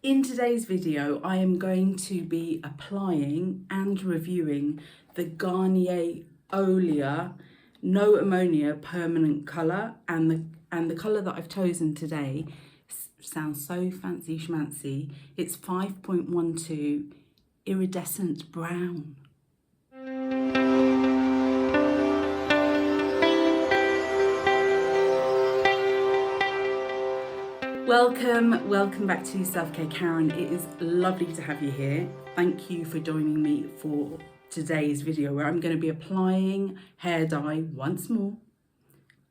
In today's video, I am going to be applying and reviewing the Garnier Olia No Ammonia Permanent Colour, and the colour that I've chosen today sounds so fancy schmancy. It's 5.12 Iridescent Brown. Welcome back to Selfcare Karen. It is lovely to have you here. Thank you for joining me for today's video where I'm going to be applying hair dye once more.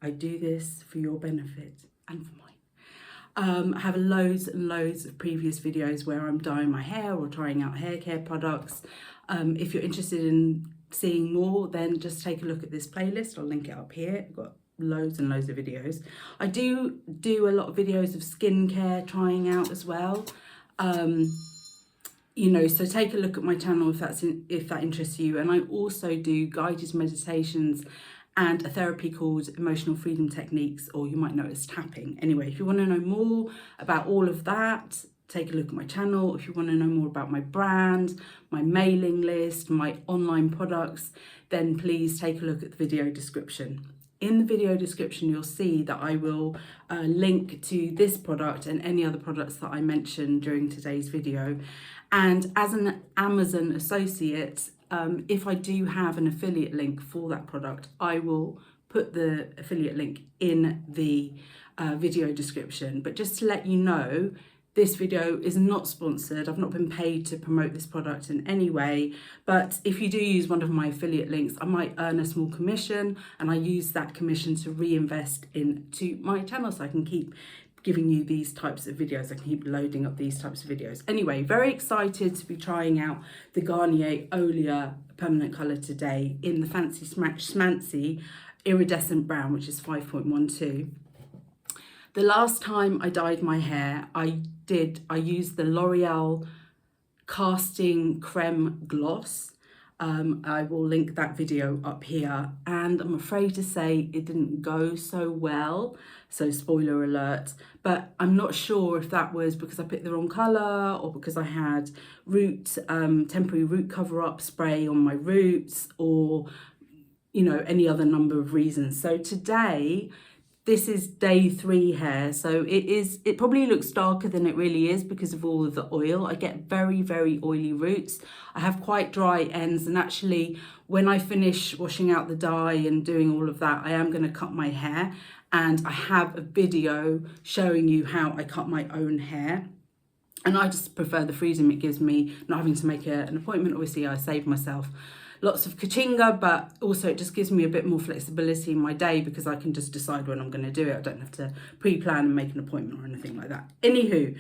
I do this for your benefit and for mine. I have loads and loads of previous videos where I'm dyeing my hair or trying out hair care products. If you're interested in seeing more, then just take a look at this playlist. I'll link it up here. I've got loads and loads of videos. I do a lot of videos of skincare trying out as well. So take a look at my channel if that interests you. And I also do guided meditations and a therapy called Emotional Freedom Techniques, or you might know it as tapping. Anyway, if you want to know more about all of that, take a look at my channel. If you want to know more about my brand, my mailing list, my online products, then please take a look at the video description. In the video description, you'll see that I will link to this product and any other products that I mentioned during today's video. And as an Amazon associate, if I do have an affiliate link for that product, I will put the affiliate link in the video description. But just to let you know, this video is not sponsored. I've not been paid to promote this product in any way, but if you do use one of my affiliate links, I might earn a small commission, and I use that commission to reinvest into my channel so I can keep giving you these types of videos. I can keep loading up these types of videos. Anyway, very excited to be trying out the Garnier Olia Permanent Colour today in the fancy schmancy iridescent brown, which is 5.12. The last time I dyed my hair, I used the L'Oreal Casting Creme Gloss. I will link that video up here, and I'm afraid to say it didn't go so well, so spoiler alert, but I'm not sure if that was because I picked the wrong colour or because I had temporary root cover-up spray on my roots, or any other number of reasons. So today, this is day 3 hair, so it probably looks darker than it really is because of all of the oil. I get very, very oily roots. I have quite dry ends, and actually when I finish washing out the dye and doing all of that, I am going to cut my hair, and I have a video showing you how I cut my own hair. And I just prefer the freedom it gives me, not having to make an appointment. Obviously, I save myself lots of kachinga, but also it just gives me a bit more flexibility in my day because I can just decide when I'm going to do it. I don't have to pre-plan and make an appointment or anything like that. Anywho,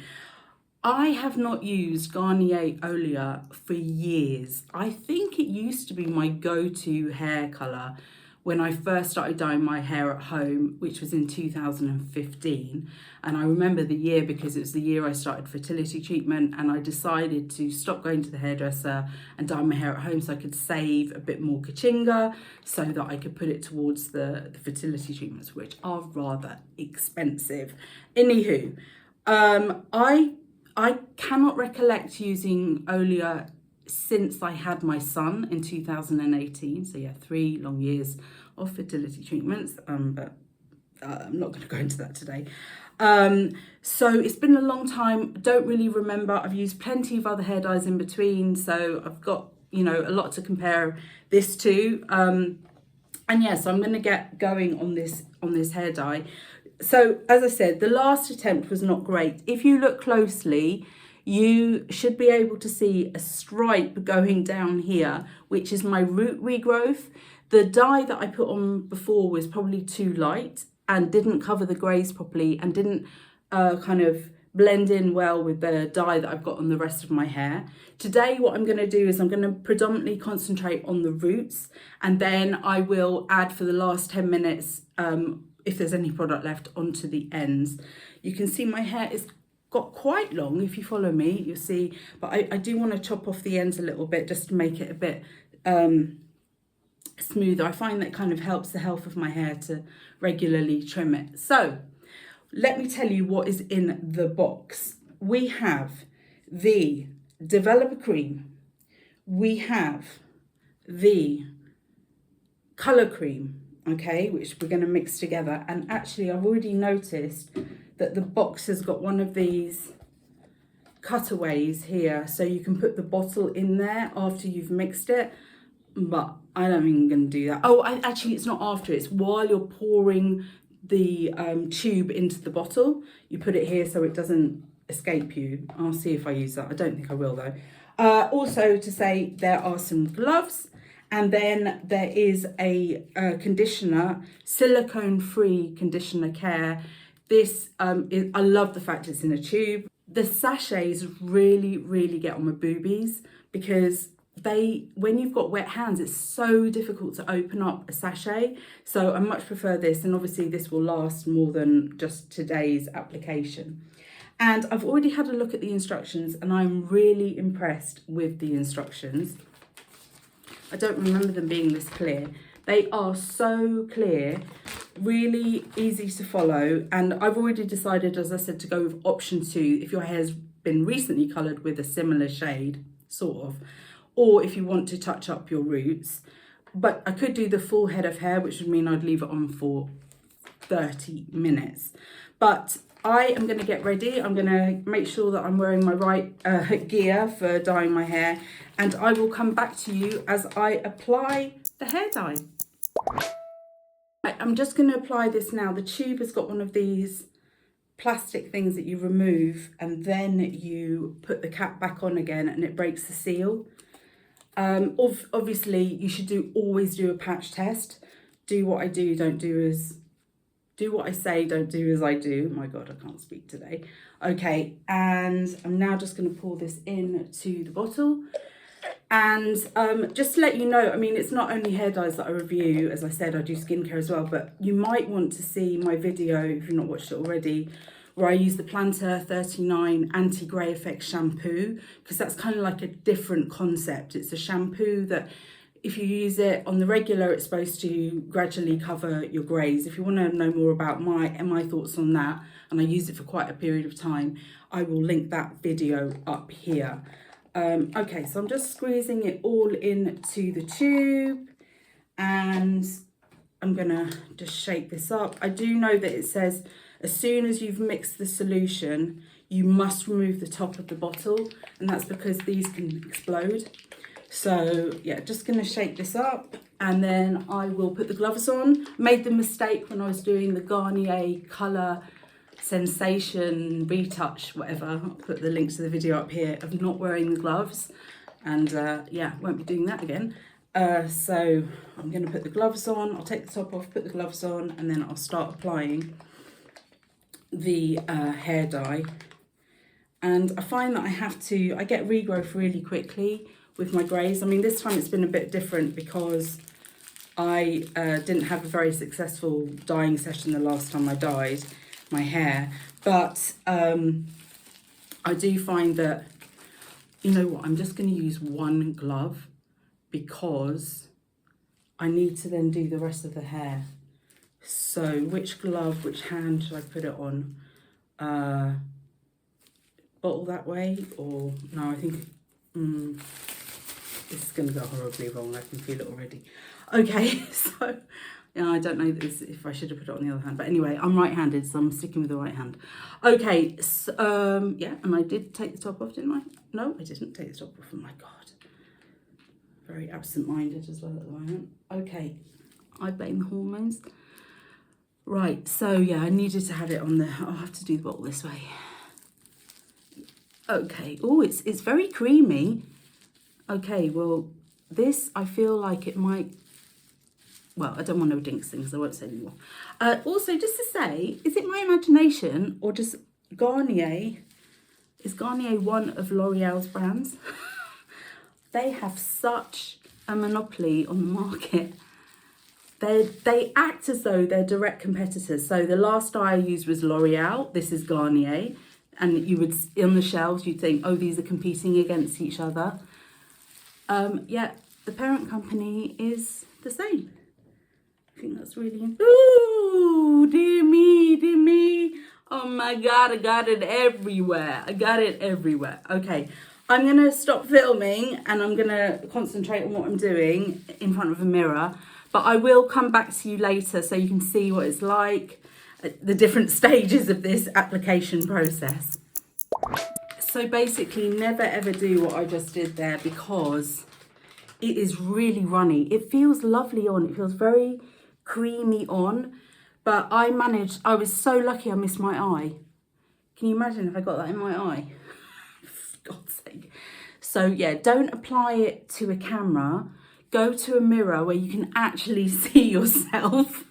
I have not used Garnier Olia for years. I think it used to be my go-to hair colour when I first started dyeing my hair at home, which was in 2015. And I remember the year because it was the year I started fertility treatment, and I decided to stop going to the hairdresser and dye my hair at home so I could save a bit more kachinga so that I could put it towards the fertility treatments, which are rather expensive. Anywho, I cannot recollect using Olia since I had my son in 2018. So yeah, 3 long years of fertility treatments, but I'm not going to go into that today. So it's been a long time. Don't really remember. I've used plenty of other hair dyes in between, so I've got a lot to compare this to. And yeah, so I'm going to get going on this hair dye. So as I said, the last attempt was not great. If you look closely, you should be able to see a stripe going down here, which is my root regrowth. The dye that I put on before was probably too light and didn't cover the greys properly and didn't kind of blend in well with the dye that I've got on the rest of my hair. Today, what I'm going to do is I'm going to predominantly concentrate on the roots, and then I will add for the last 10 minutes, if there's any product left, onto the ends. You can see my hair is got quite long. If you follow me, you'll see, but I do want to chop off the ends a little bit just to make it a bit smoother. I find that kind of helps the health of my hair to regularly trim it. So let me tell you what is in the box. We have the developer cream, we have the colour cream, okay, which we're going to mix together. And actually I've already noticed that the box has got one of these cutaways here, so you can put the bottle in there after you've mixed it, but I don't think I'm going to do that. Oh, actually it's not after, it's while you're pouring the tube into the bottle. You put it here so it doesn't escape you. I'll see if I use that. I don't think I will though. Also to say, there are some gloves, and then there is a conditioner, silicone-free conditioner care. This I love the fact it's in a tube. The sachets really, really get on my boobies, because when you've got wet hands, it's so difficult to open up a sachet. So I much prefer this, and obviously this will last more than just today's application. And I've already had a look at the instructions, and I'm really impressed with the instructions. I don't remember them being this clear. They are so clear, really easy to follow. And I've already decided, as I said, to go with option 2 if your hair's been recently coloured with a similar shade, sort of, or if you want to touch up your roots. But I could do the full head of hair, which would mean I'd leave it on for 30 minutes. But I am going to get ready. I'm going to make sure that I'm wearing my right gear for dyeing my hair, and I will come back to you as I apply the hair dye. I'm just going to apply this now. The tube has got one of these plastic things that you remove, and then you put the cap back on again, and it breaks the seal. Obviously you should always do a patch test. Do what I do, do what I say, don't do as I do. Oh my God, I can't speak today. Okay, and I'm now just going to pour this into the bottle. And just to let you know, I mean, it's not only hair dyes that I review. As I said, I do skincare as well, but you might want to see my video, if you've not watched it already, where I use the Planter 39 Anti-Grey Effect shampoo, because that's kind of like a different concept. It's a shampoo that, if you use it on the regular, it's supposed to gradually cover your greys. If you want to know more about my thoughts on that, and I used it for quite a period of time, I will link that video up here. Okay, so I'm just squeezing it all into the tube, and I'm gonna just shake this up. I do know that it says as soon as you've mixed the solution, you must remove the top of the bottle, and that's because these can explode. So yeah, just gonna shake this up, and then I will put the gloves on. Made the mistake when I was doing the Garnier Colour Sensation Retouch, whatever, I'll put the links to the video up here, of not wearing the gloves, and yeah, won't be doing that again. So I'm gonna put the gloves on. I'll take the top off, put the gloves on, and then I'll start applying the hair dye. And I find that I get regrowth really quickly with my greys. I mean, this time it's been a bit different because I didn't have a very successful dyeing session the last time I dyed my hair, but I do find that, you know what, I'm just going to use one glove because I need to then do the rest of the hair. So which glove, which hand should I put it on? Bottle that way, or no, I think this is going to go horribly wrong. I can feel it already. Okay, so yeah, I don't know if I should have put it on the other hand, but anyway, I'm right-handed, so I'm sticking with the right hand. Okay, so yeah, and I did take the top off, didn't I? No, I didn't take the top off. Oh my God, very absent-minded as well at the moment. Okay, I blame the hormones. Right, so yeah, I needed to have it on I'll have to do the bottle this way. Okay, oh, it's very creamy. Okay, well, this, I feel like it might, well, I don't want to jinx things, I won't say anymore. Also, just to say, is it my imagination, or just Garnier, is Garnier one of L'Oreal's brands? They have such a monopoly on the market. They act as though they're direct competitors. So the last dye I used was L'Oreal, this is Garnier, and you would, on the shelves, you'd think, oh, these are competing against each other. Yet the parent company is the same. I think that's really, ooh, dear me, dear me. Oh my God, I got it everywhere. I got it everywhere. Okay, I'm going to stop filming and I'm going to concentrate on what I'm doing in front of a mirror. But I will come back to you later so you can see what it's like, the different stages of this application process. So basically, never ever do what I just did there because it is really runny. It feels lovely on. It feels very creamy on. But I was so lucky I missed my eye. Can you imagine if I got that in my eye? For God's sake. So yeah, don't apply it to a camera. Go to a mirror where you can actually see yourself.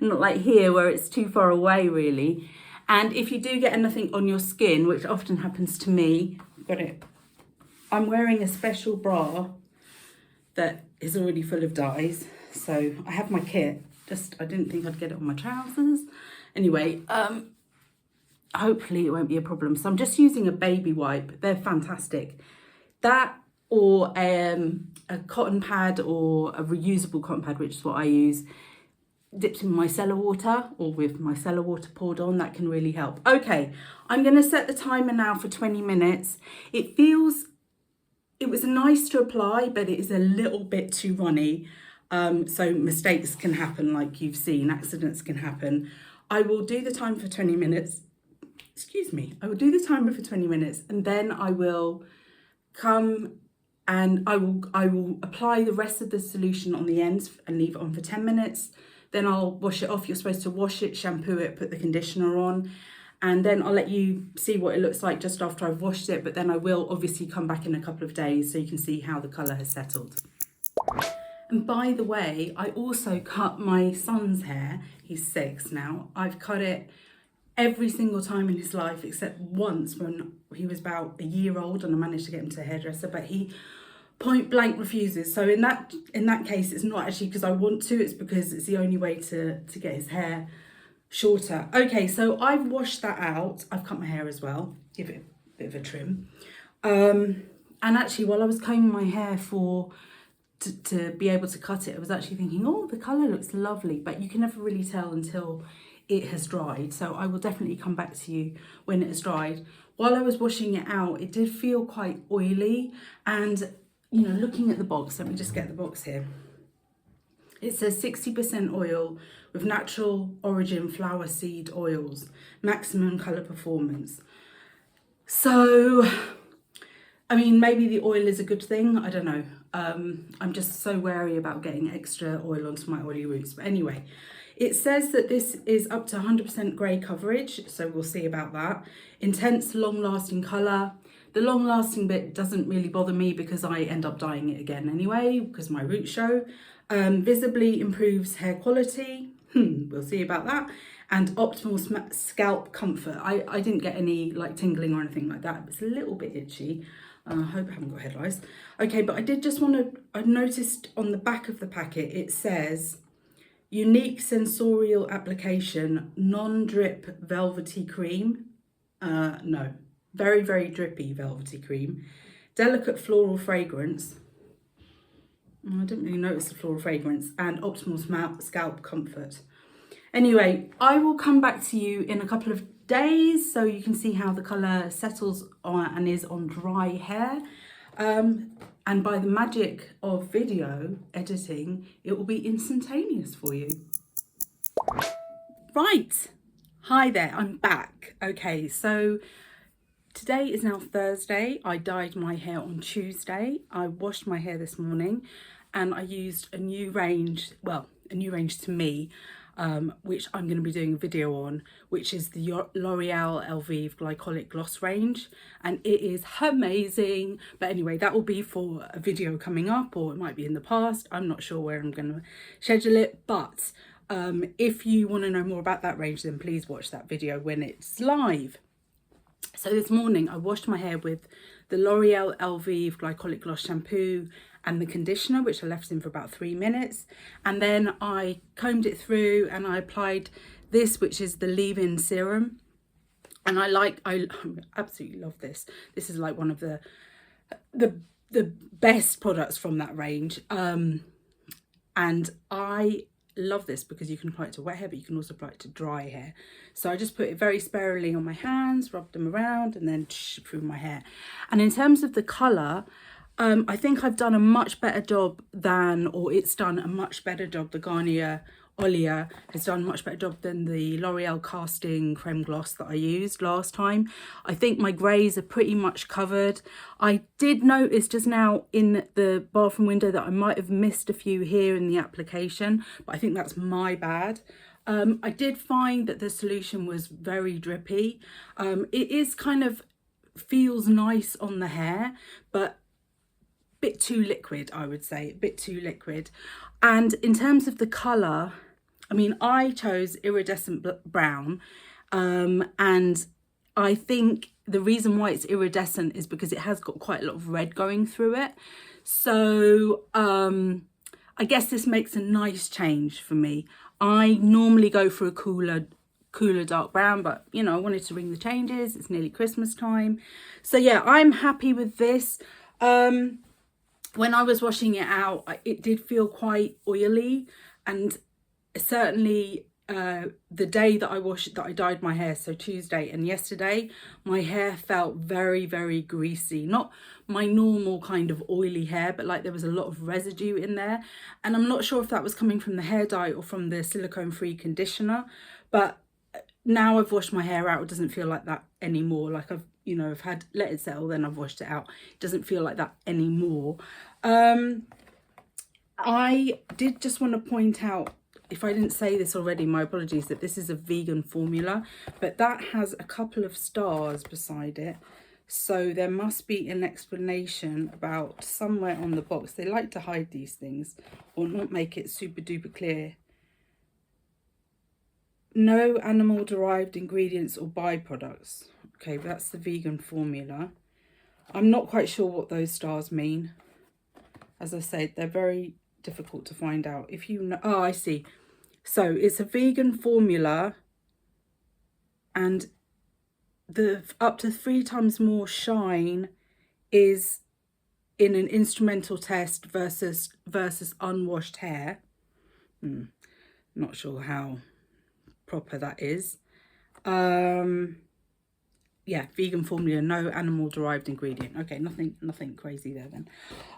Not like here where it's too far away really. And if you do get anything on your skin, which often happens to me, I'm wearing a special bra that is already full of dyes. So I have my kit. I didn't think I'd get it on my trousers. Anyway, hopefully it won't be a problem. So I'm just using a baby wipe. They're fantastic. That or a cotton pad or a reusable cotton pad, which is what I use, dipped in micellar water or with micellar water poured on, that can really help. Okay, I'm going to set the timer now for 20 minutes. It was nice to apply, but it is a little bit too runny. So mistakes can happen, like you've seen, accidents can happen. I will do the time for 20 minutes. Excuse me. I will do the timer for 20 minutes and then I will come and I will apply the rest of the solution on the ends and leave it on for 10 minutes. Then I'll wash it off. You're supposed to wash it, shampoo it, put the conditioner on, and then I'll let you see what it looks like just after I've washed it. But then I will obviously come back in a couple of days so you can see how the colour has settled. And by the way, I also cut my son's hair. He's 6 now. I've cut it every single time in his life except once when he was about a year old and I managed to get him to a hairdresser, but he point blank refuses. So in that case, it's not actually because I want to, it's because it's the only way to get his hair shorter. Okay, so I've washed that out. I've cut my hair as well, give it a bit of a trim. And actually, while I was combing my hair to be able to cut it, I was actually thinking, oh, the colour looks lovely, but you can never really tell until it has dried. So I will definitely come back to you when it has dried. While I was washing it out, it did feel quite oily, and you know, looking at the box, let me just get the box here. It says 60% oil with natural origin flower seed oils, maximum colour performance. So, I mean, maybe the oil is a good thing, I don't know. I'm just so wary about getting extra oil onto my oily roots. But anyway, it says that this is up to 100% grey coverage, so we'll see about that. Intense, long-lasting colour. The long-lasting bit doesn't really bother me because I end up dyeing it again anyway, because my roots show. Visibly improves hair quality. We'll see about that. And optimal scalp comfort. I didn't get any like tingling or anything like that. It's a little bit itchy. I hope I haven't got head lice. Okay, but I did just want to, I noticed on the back of the packet, it says, unique sensorial application, non-drip velvety cream. No, very, very drippy velvety cream. Delicate floral fragrance. I didn't really notice the floral fragrance. And optimal scalp comfort. Anyway, I will come back to you in a couple of days so you can see how the colour settles on and is on dry hair. And by the magic of video editing, it will be instantaneous for you. Right. Hi there, I'm back. Okay, so today is now Thursday. I dyed my hair on Tuesday. I washed my hair this morning and I used a new range, well, a new range to me, which I'm going to be doing a video on, which is the L'Oreal Elvive Glycolic Gloss range, and it is amazing. But anyway, that will be for a video coming up, or it might be in the past. I'm not sure where I'm going to schedule it, but if you want to know more about that range, then please watch that video when it's live. So this morning I washed my hair with the L'Oreal Elvive Glycolic Gloss shampoo and the conditioner, which I left in for about 3 minutes. And then I combed it through and I applied this, which is the leave-in serum. And I absolutely love this. This is like one of the best products from that range. And I love this because you can apply it to wet hair, but you can also apply it to dry hair. So I just put it very sparingly on my hands, rub them around, and then through my hair. And in terms of the colour, I think I've done a much better job than, or it's done a much better job, the Garnier Olia has done a much better job than the L'Oreal Casting Creme Gloss that I used last time. I think my greys are pretty much covered. I did notice just now in the bathroom window that I might have missed a few here in the application, but I think that's my bad. I did find that the solution was very drippy. It is kind of, feels nice on the hair, but bit too liquid, I would say, a bit too liquid. And in terms of the colour, I mean, I chose iridescent brown, and I think the reason why it's iridescent is because it has got quite a lot of red going through it. So I guess this makes a nice change for me. I normally go for a cooler dark brown, but you know, I wanted to bring the changes. It's nearly Christmas time. So yeah, I'm happy with this. When I was washing it out, it did feel quite oily, and certainly the day that I dyed my hair, so Tuesday and yesterday, my hair felt very, very greasy. Not my normal kind of oily hair, but like there was a lot of residue in there. And I'm not sure if that was coming from the hair dye or from the silicone-free conditioner, but now I've washed my hair out, it doesn't feel like that anymore. Like I've had let it settle, then I've washed it out. It doesn't feel like that anymore. I did just want to point out, if I didn't say this already, my apologies, that this is a vegan formula, but that has a couple of stars beside it. So there must be an explanation about somewhere on the box. They like to hide these things or not make it super duper clear. No animal derived ingredients or byproducts. Okay, that's the vegan formula. I'm not quite sure what those stars mean. As I said, they're very difficult to find out. If you know, oh, I see. So it's a vegan formula, and the up to 3 times more shine is in an instrumental test versus unwashed hair. Not sure how proper that is. Yeah, vegan formula, no animal derived ingredient. Okay, nothing crazy there then.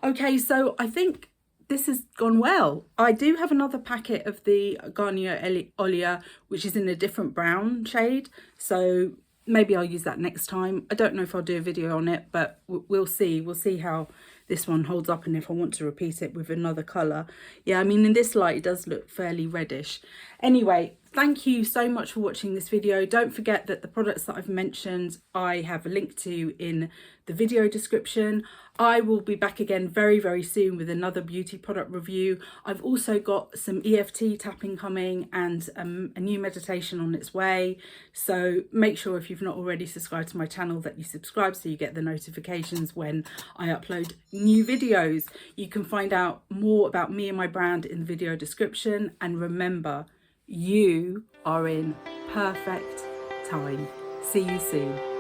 Okay, so I think this has gone well. I do have another packet of the Garnier Olia, which is in a different brown shade, so maybe I'll use that next time. I don't know if I'll do a video on it, but we'll see. We'll see how this one holds up and if I want to repeat it with another colour. Yeah, I mean, in this light, it does look fairly reddish. Anyway, thank you so much for watching this video. Don't forget that the products that I've mentioned, I have a link to in the video description. I will be back again very, very soon with another beauty product review. I've also got some EFT tapping coming and a new meditation on its way. So make sure if you've not already subscribed to my channel that you subscribe so you get the notifications when I upload new videos. You can find out more about me and my brand in the video description. And remember, you are in perfect time. See you soon.